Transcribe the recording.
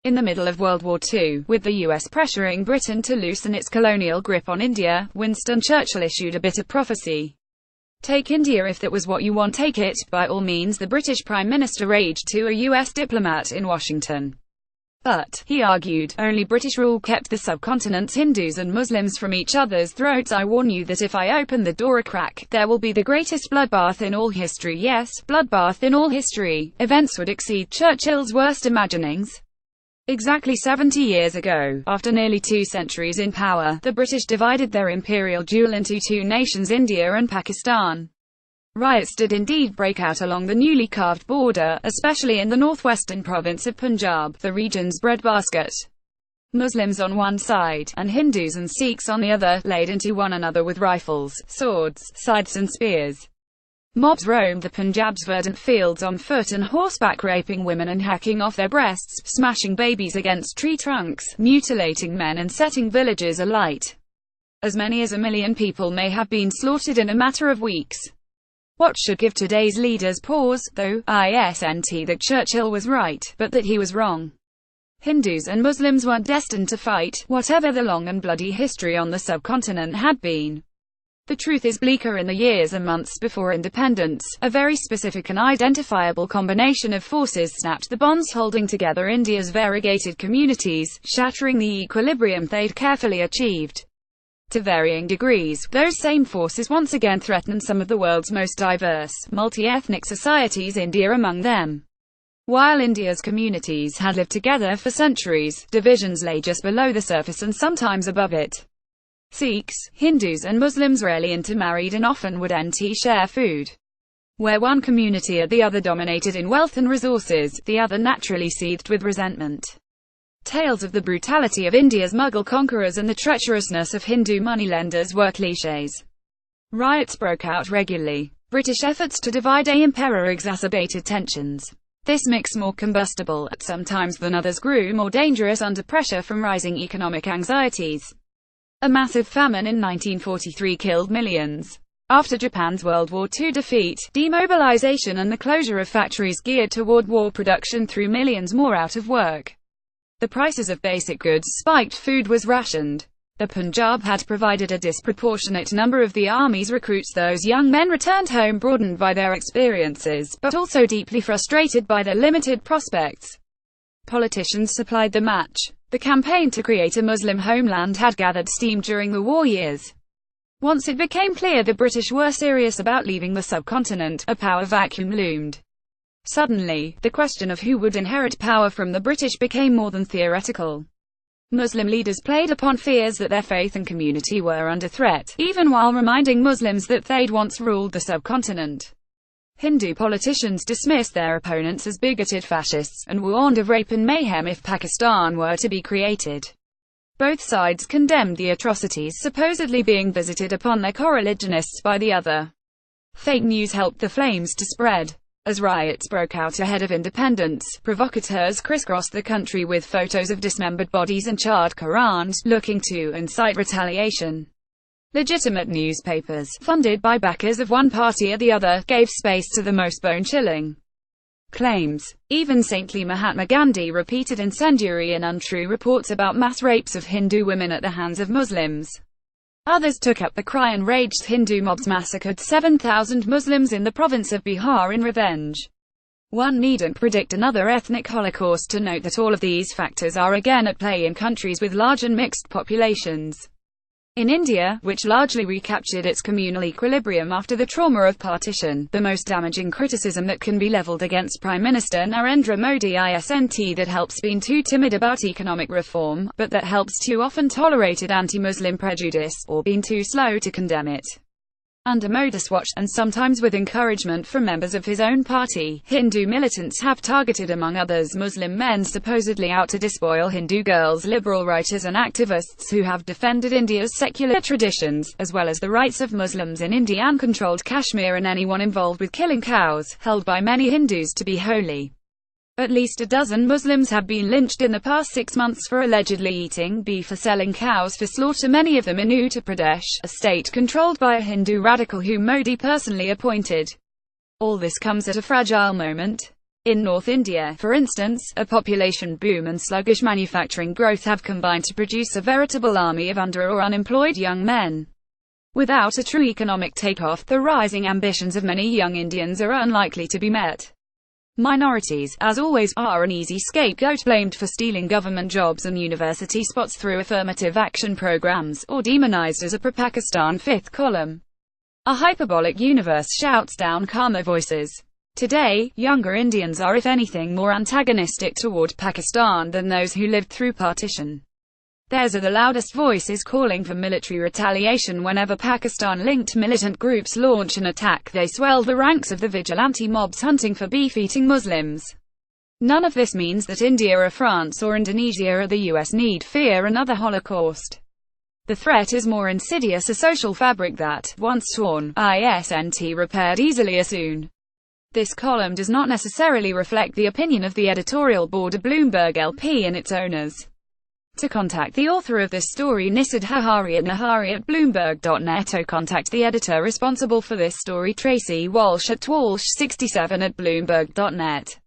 In the middle of World War II, with the US pressuring Britain to loosen its colonial grip on India, Winston Churchill issued a bitter prophecy. "Take India if that was what you want, take it, by all means," the British Prime Minister raged to a US diplomat in Washington. But, he argued, only British rule kept the subcontinent's Hindus and Muslims from each other's throats. "I warn you that if I open the door a crack, there will be the greatest bloodbath in all history." Yes, bloodbath in all history. Events would exceed Churchill's worst imaginings. Exactly 70 years ago, after nearly 2 centuries in power, the British divided their imperial jewel into 2 nations, India and Pakistan. Riots did indeed break out along the newly carved border, especially in the northwestern province of Punjab, the region's breadbasket. Muslims on one side, and Hindus and Sikhs on the other, laid into one another with rifles, swords, scythes and spears. Mobs roamed the Punjab's verdant fields on foot and horseback, raping women and hacking off their breasts, smashing babies against tree trunks, mutilating men and setting villages alight. As many as 1 million people may have been slaughtered in a matter of weeks. What should give today's leaders pause, though, isn't that Churchill was right, but that he was wrong. Hindus and Muslims weren't destined to fight, whatever the long and bloody history on the subcontinent had been. The truth is bleaker. In the years and months before independence, a very specific and identifiable combination of forces snapped the bonds holding together India's variegated communities, shattering the equilibrium they'd carefully achieved. To varying degrees, those same forces once again threatened some of the world's most diverse, multi-ethnic societies, India among them. While India's communities had lived together for centuries, divisions lay just below the surface and sometimes above it. Sikhs, Hindus and Muslims rarely intermarried and often wouldn't share food. Where one community or the other dominated in wealth and resources, the other naturally seethed with resentment. Tales of the brutality of India's Mughal conquerors and the treacherousness of Hindu moneylenders were clichés. Riots broke out regularly. British efforts to divide the emperor exacerbated tensions. This mix, more combustible at some times than others, grew more dangerous under pressure from rising economic anxieties. A massive famine in 1943 killed millions. After Japan's World War II defeat, demobilization and the closure of factories geared toward war production threw millions more out of work. The prices of basic goods spiked, food was rationed. The Punjab had provided a disproportionate number of the army's recruits. Those young men returned home broadened by their experiences, but also deeply frustrated by their limited prospects. Politicians supplied the match. The campaign to create a Muslim homeland had gathered steam during the war years. Once it became clear the British were serious about leaving the subcontinent, a power vacuum loomed. Suddenly, the question of who would inherit power from the British became more than theoretical. Muslim leaders played upon fears that their faith and community were under threat, even while reminding Muslims that they'd once ruled the subcontinent. Hindu politicians dismissed their opponents as bigoted fascists, and warned of rape and mayhem if Pakistan were to be created. Both sides condemned the atrocities supposedly being visited upon their coreligionists by the other. Fake news helped the flames to spread. As riots broke out ahead of independence, provocateurs crisscrossed the country with photos of dismembered bodies and charred Qurans, looking to incite retaliation. Legitimate newspapers, funded by backers of one party or the other, gave space to the most bone-chilling claims. Even saintly Mahatma Gandhi repeated incendiary and untrue reports about mass rapes of Hindu women at the hands of Muslims. Others took up the cry and raged. Hindu mobs massacred 7,000 Muslims in the province of Bihar in revenge. One needn't predict another ethnic holocaust to note that all of these factors are again at play in countries with large and mixed populations. In India, which largely recaptured its communal equilibrium after the trauma of partition, the most damaging criticism that can be leveled against Prime Minister Narendra Modi isn't that helps been too timid about economic reform, but that helps too often tolerated anti-Muslim prejudice, or been too slow to condemn it. Under Modi's watch, and sometimes with encouragement from members of his own party, Hindu militants have targeted among others Muslim men supposedly out to despoil Hindu girls, liberal writers and activists who have defended India's secular traditions, as well as the rights of Muslims in Indian-controlled Kashmir and anyone involved with killing cows, held by many Hindus to be holy. At least a dozen Muslims have been lynched in the past 6 months for allegedly eating beef or selling cows for slaughter, many of them in Uttar Pradesh, a state controlled by a Hindu radical whom Modi personally appointed. All this comes at a fragile moment. In North India, for instance, a population boom and sluggish manufacturing growth have combined to produce a veritable army of under- or unemployed young men. Without a true economic takeoff, the rising ambitions of many young Indians are unlikely to be met. Minorities, as always, are an easy scapegoat, blamed for stealing government jobs and university spots through affirmative action programs, or demonized as a pro-Pakistan fifth column. A hyperbolic universe shouts down calmer voices. Today, younger Indians are, if anything, more antagonistic toward Pakistan than those who lived through partition. Theirs are the loudest voices calling for military retaliation whenever Pakistan-linked militant groups launch an attack. They swell the ranks of the vigilante mobs hunting for beef-eating Muslims. None of this means that India or France or Indonesia or the US need fear another Holocaust. The threat is more insidious, a social fabric that, once torn, isn't repaired easily or soon. This column does not necessarily reflect the opinion of the editorial board of Bloomberg LP and its owners. To contact the author of this story, Nisad Nahari@bloomberg.net, or contact the editor responsible for this story, Tracy Walsh at Walsh67@bloomberg.net.